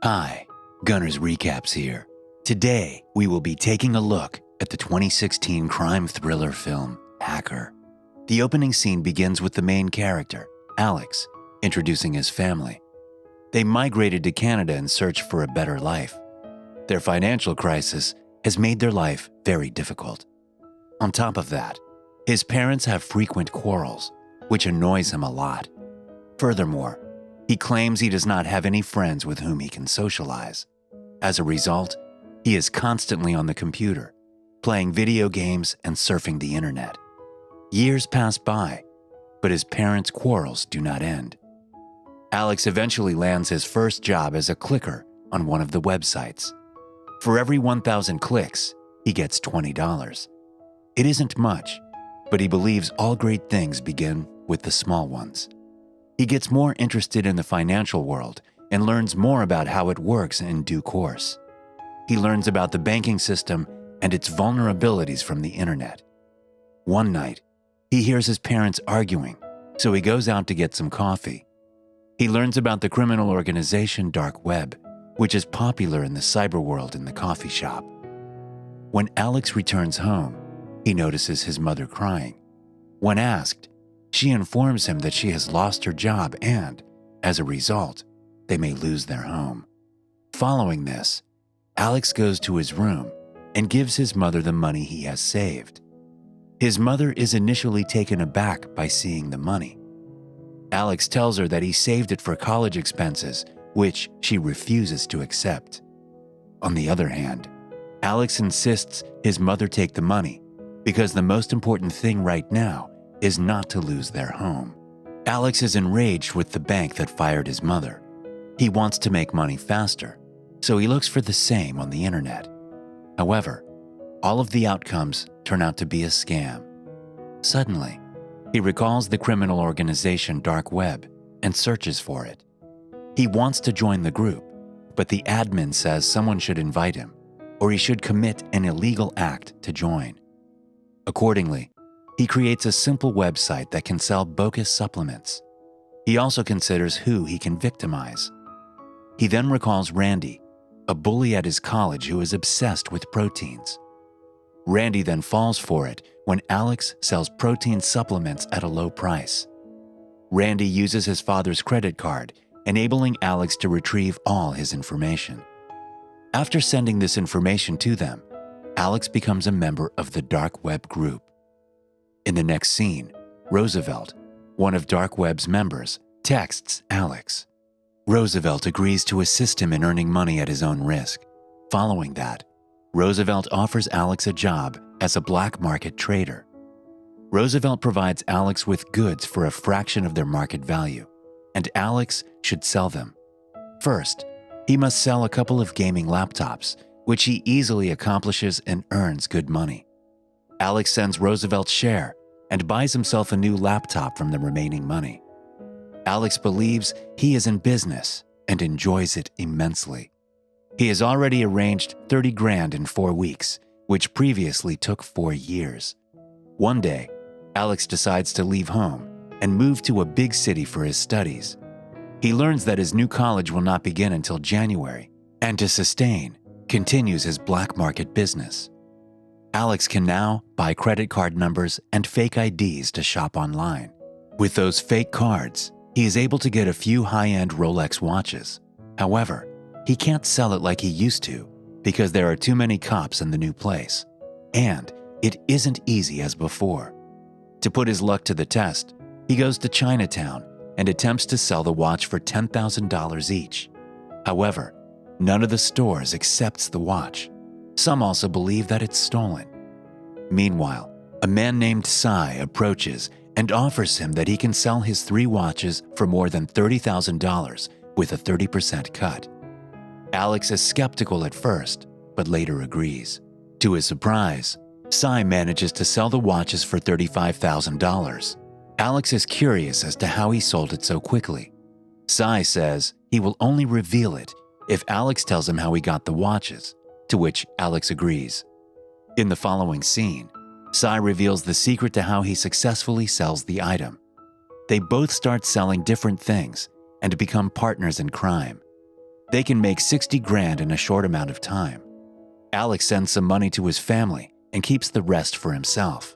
Hi, Gunner's Recaps here. Today, we will be taking a look at the 2016 crime thriller film, Hacker. The opening scene begins with the main character, Alex, introducing his family. They migrated to Canada in search for a better life. Their financial crisis has made their life very difficult. On top of that, his parents have frequent quarrels, which annoys him a lot. Furthermore, he claims he does not have any friends with whom he can socialize. As a result, he is constantly on the computer, playing video games and surfing the internet. Years pass by, but his parents' quarrels do not end. Alex eventually lands his first job as a clicker on one of the websites. For every 1,000 clicks, he gets $20. It isn't much, but he believes all great things begin with the small ones. He gets more interested in the financial world and learns more about how it works in due course. He learns about the banking system and its vulnerabilities from the internet. One night, he hears his parents arguing, so he goes out to get some coffee. He learns about the criminal organization Dark Web, which is popular in the cyber world in the coffee shop. When Alex returns home, he notices his mother crying. When asked, she informs him that she has lost her job and, as a result, they may lose their home. Following this, Alex goes to his room and gives his mother the money he has saved. His mother is initially taken aback by seeing the money. Alex tells her that he saved it for college expenses, which she refuses to accept. On the other hand, Alex insists his mother take the money because the most important thing right now is not to lose their home. Alex is enraged with the bank that fired his mother. He wants to make money faster, so he looks for the same on the internet. However, all of the outcomes turn out to be a scam. Suddenly, he recalls the criminal organization Dark Web and searches for it. He wants to join the group, but the admin says someone should invite him, or he should commit an illegal act to join. Accordingly, he creates a simple website that can sell bogus supplements. He also considers who he can victimize. He then recalls Randy, a bully at his college who is obsessed with proteins. Randy then falls for it when Alex sells protein supplements at a low price. Randy uses his father's credit card, enabling Alex to retrieve all his information. After sending this information to them, Alex becomes a member of the Dark Web group. In the next scene, Roosevelt, one of Dark Web's members, texts Alex. Roosevelt agrees to assist him in earning money at his own risk. Following that, Roosevelt offers Alex a job as a black market trader. Roosevelt provides Alex with goods for a fraction of their market value, and Alex should sell them. First, he must sell a couple of gaming laptops, which he easily accomplishes and earns good money. Alex sends Roosevelt's share and buys himself a new laptop from the remaining money. Alex believes he is in business and enjoys it immensely. He has already arranged 30 grand in 4 weeks, which previously took 4 years. One day, Alex decides to leave home and move to a big city for his studies. He learns that his new college will not begin until January, and to sustain, continues his black market business. Alex can now buy credit card numbers and fake IDs to shop online. With those fake cards, he is able to get a few high-end Rolex watches. However, he can't sell it like he used to because there are too many cops in the new place, and it isn't easy as before. To put his luck to the test, he goes to Chinatown and attempts to sell the watch for $10,000 each. However, none of the stores accepts the watch. Some also believe that it's stolen. Meanwhile, a man named Cy approaches and offers him that he can sell his 3 watches for more than $30,000 with a 30% cut. Alex is skeptical at first, but later agrees. To his surprise, Cy manages to sell the watches for $35,000. Alex is curious as to how he sold it so quickly. Cy says he will only reveal it if Alex tells him how he got the watches, to which Alex agrees. In the following scene, Cy reveals the secret to how he successfully sells the item. They both start selling different things and become partners in crime. They can make 60 grand in a short amount of time. Alex sends some money to his family and keeps the rest for himself.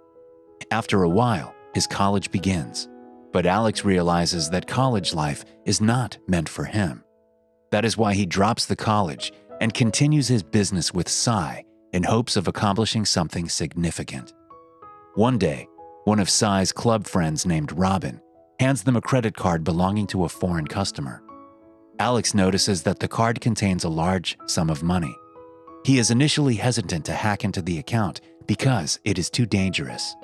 After a while, his college begins, but Alex realizes that college life is not meant for him. That is why he drops the college and continues his business with Cy in hopes of accomplishing something significant. One day, one of Cy's club friends named Robin hands them a credit card belonging to a foreign customer. Alex notices that the card contains a large sum of money. He is initially hesitant to hack into the account because it is too dangerous,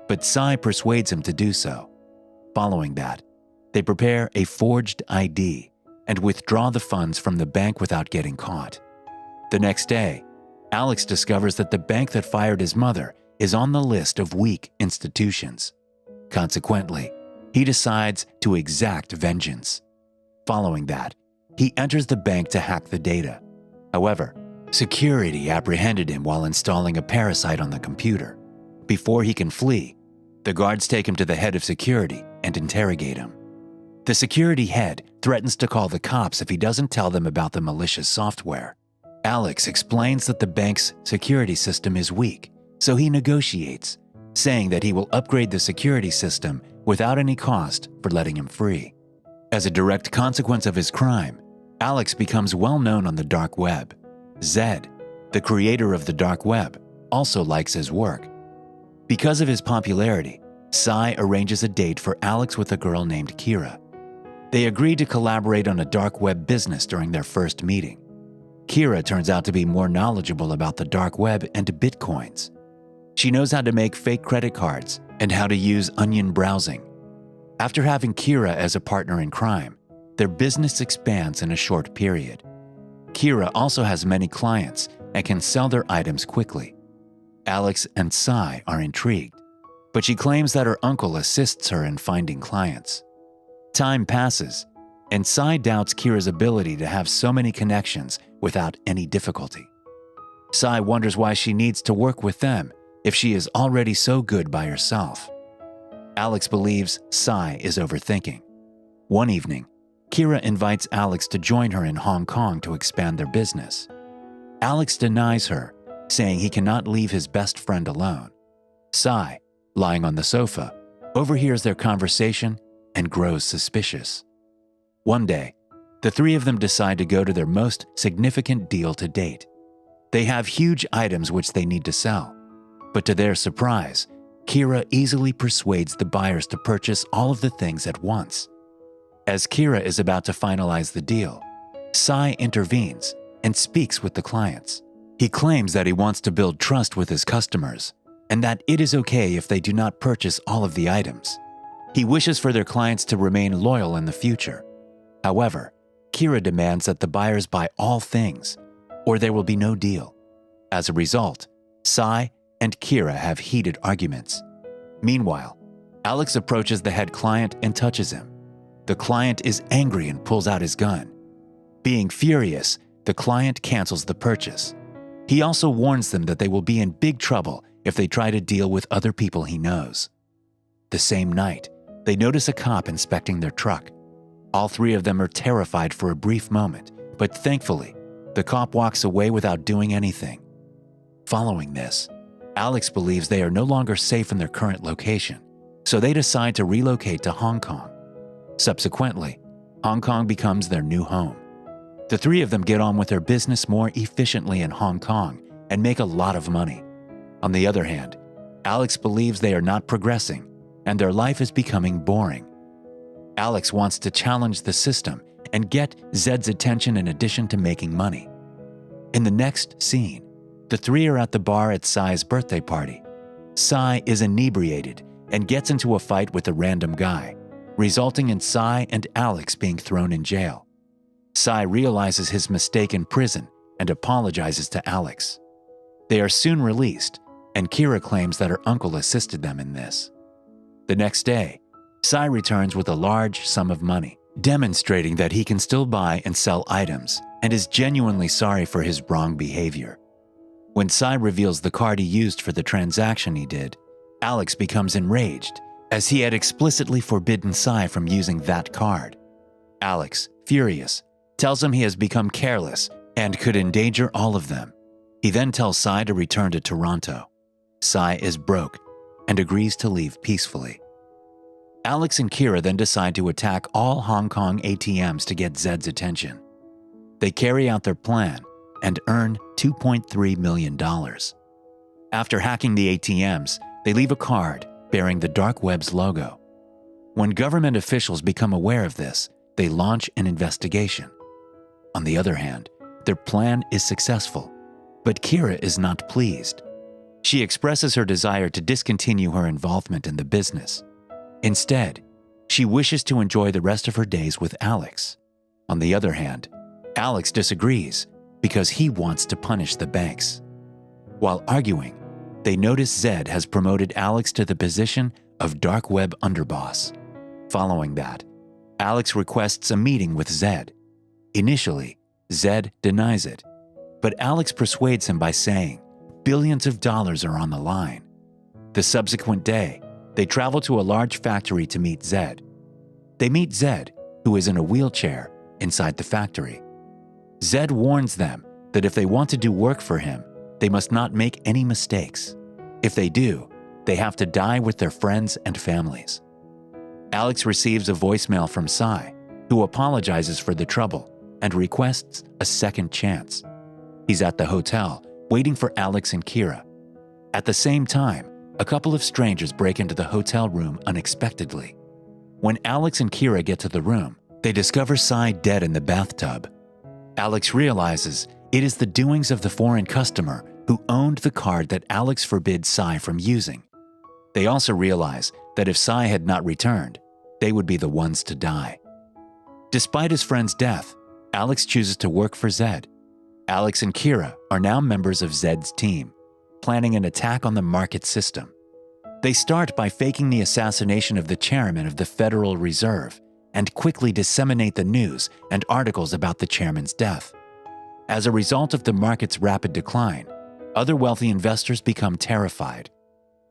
but Cy persuades him to do so. Following that, they prepare a forged ID and withdraw the funds from the bank without getting caught. The next day, Alex discovers that the bank that fired his mother is on the list of weak institutions. Consequently, he decides to exact vengeance. Following that, he enters the bank to hack the data. However, security apprehended him while installing a parasite on the computer. Before he can flee, the guards take him to the head of security and interrogate him. The security head threatens to call the cops if he doesn't tell them about the malicious software. Alex explains that the bank's security system is weak, so he negotiates, saying that he will upgrade the security system without any cost for letting him free. As a direct consequence of his crime, Alex becomes well known on the dark web. Zed, the creator of the dark web, also likes his work. Because of his popularity, Cy arranges a date for Alex with a girl named Kira. They agree to collaborate on a dark web business during their first meeting. Kira turns out to be more knowledgeable about the dark web and bitcoins. She knows how to make fake credit cards and how to use onion browsing. After having Kira as a partner in crime, their business expands in a short period. Kira also has many clients and can sell their items quickly. Alex and Cy are intrigued, but she claims that her uncle assists her in finding clients. Time passes, and Cy doubts Kira's ability to have so many connections without any difficulty. Cy wonders why she needs to work with them if she is already so good by herself. Alex believes Cy is overthinking. One evening, Kira invites Alex to join her in Hong Kong to expand their business. Alex denies her, saying he cannot leave his best friend alone. Cy, lying on the sofa, overhears their conversation and grows suspicious. One day, the three of them decide to go to their most significant deal to date. They have huge items which they need to sell, but to their surprise, Kira easily persuades the buyers to purchase all of the things at once. As Kira is about to finalize the deal, Cy intervenes and speaks with the clients. He claims that he wants to build trust with his customers and that it is okay if they do not purchase all of the items. He wishes for their clients to remain loyal in the future. However, Kira demands that the buyers buy all things, or there will be no deal. As a result, Cy and Kira have heated arguments. Meanwhile, Alex approaches the head client and touches him. The client is angry and pulls out his gun. Being furious, the client cancels the purchase. He also warns them that they will be in big trouble if they try to deal with other people he knows. The same night, they notice a cop inspecting their truck. All three of them are terrified for a brief moment, but thankfully, the cop walks away without doing anything. Following this, Alex believes they are no longer safe in their current location, so they decide to relocate to Hong Kong. Subsequently, Hong Kong becomes their new home. The three of them get on with their business more efficiently in Hong Kong and make a lot of money. On the other hand, Alex believes they are not progressing and their life is becoming boring. Alex wants to challenge the system and get Zed's attention in addition to making money. In the next scene, the three are at the bar at Cy's birthday party. Cy is inebriated and gets into a fight with a random guy, resulting in Cy and Alex being thrown in jail. Cy realizes his mistake in prison and apologizes to Alex. They are soon released, and Kira claims that her uncle assisted them in this. The next day, Cy returns with a large sum of money, demonstrating that he can still buy and sell items and is genuinely sorry for his wrong behavior. When Cy reveals the card he used for the transaction he did, Alex becomes enraged, as he had explicitly forbidden Cy from using that card. Alex, furious, tells him he has become careless and could endanger all of them. He then tells Sai to return to Toronto. Sai is broke and agrees to leave peacefully. Alex and Kira then decide to attack all Hong Kong ATMs to get Zed's attention. They carry out their plan and earn $2.3 million. After hacking the ATMs, they leave a card bearing the dark web's logo. When government officials become aware of this, they launch an investigation. On the other hand, their plan is successful, but Kira is not pleased. She expresses her desire to discontinue her involvement in the business. Instead, she wishes to enjoy the rest of her days with Alex. On the other hand, Alex disagrees because he wants to punish the banks. While arguing, they notice Zed has promoted Alex to the position of dark web underboss. Following that, Alex requests a meeting with Zed. Initially, Zed denies it, but Alex persuades him by saying billions of dollars are on the line. The subsequent day, they travel to a large factory to meet Zed. They meet Zed, who is in a wheelchair, inside the factory. Zed warns them that if they want to do work for him, they must not make any mistakes. If they do, they have to die with their friends and families. Alex receives a voicemail from Sai, who apologizes for the trouble and requests a second chance. He's at the hotel, waiting for Alex and Kira. At the same time, a couple of strangers break into the hotel room unexpectedly. When Alex and Kira get to the room, they discover Sai dead in the bathtub. Alex realizes it is the doings of the foreign customer who owned the card that Alex forbids Sai from using. They also realize that if Sai had not returned, they would be the ones to die. Despite his friend's death, Alex chooses to work for Zed. Alex and Kira are now members of Zed's team, planning an attack on the market system. They start by faking the assassination of the chairman of the Federal Reserve and quickly disseminate the news and articles about the chairman's death. As a result of the market's rapid decline, other wealthy investors become terrified.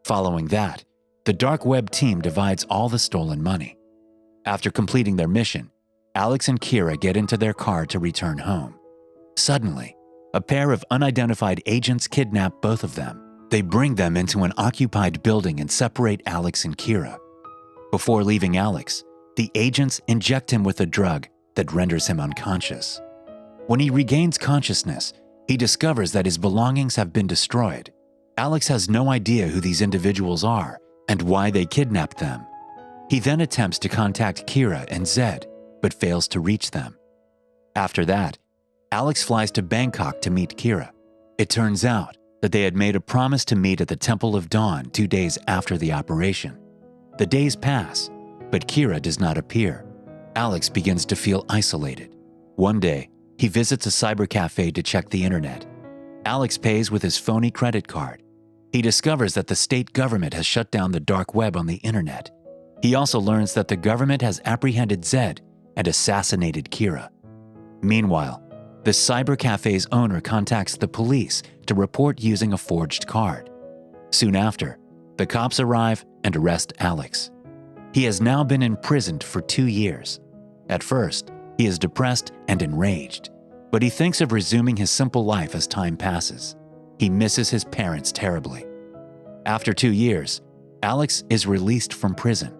Following that, the dark web team divides all the stolen money. After completing their mission, Alex and Kira get into their car to return home. Suddenly, a pair of unidentified agents kidnap both of them. They bring them into an occupied building and separate Alex and Kira. Before leaving Alex, the agents inject him with a drug that renders him unconscious. When he regains consciousness, he discovers that his belongings have been destroyed. Alex has no idea who these individuals are and why they kidnapped them. He then attempts to contact Kira and Zed, but fails to reach them. After that, Alex flies to Bangkok to meet Kira. It turns out that they had made a promise to meet at the Temple of Dawn 2 days after the operation. The days pass, but Kira does not appear. Alex begins to feel isolated. One day, he visits a cyber cafe to check the internet. Alex pays with his phony credit card. He discovers that the state government has shut down the dark web on the internet. He also learns that the government has apprehended Zed and assassinated Kira. Meanwhile, the cyber cafe's owner contacts the police to report using a forged card. Soon after, the cops arrive and arrest Alex. He has now been imprisoned for 2 years. At first, he is depressed and enraged, but he thinks of resuming his simple life as time passes. He misses his parents terribly. After 2 years, Alex is released from prison.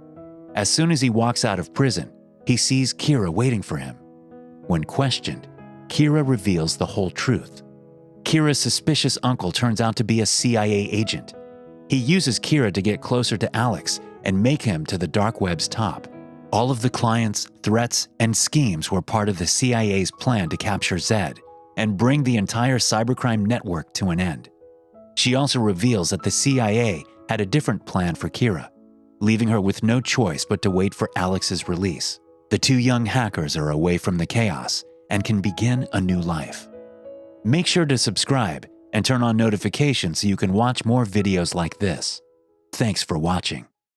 As soon as he walks out of prison, he sees Kira waiting for him. When questioned, Kira reveals the whole truth. Kira's suspicious uncle turns out to be a CIA agent. He uses Kira to get closer to Alex and make him to the dark web's top. All of the clients, threats, and schemes were part of the CIA's plan to capture Zed and bring the entire cybercrime network to an end. She also reveals that the CIA had a different plan for Kira, leaving her with no choice but to wait for Alex's release. The two young hackers are away from the chaos and can begin a new life. Make sure to subscribe and turn on notifications so you can watch more videos like this. Thanks for watching.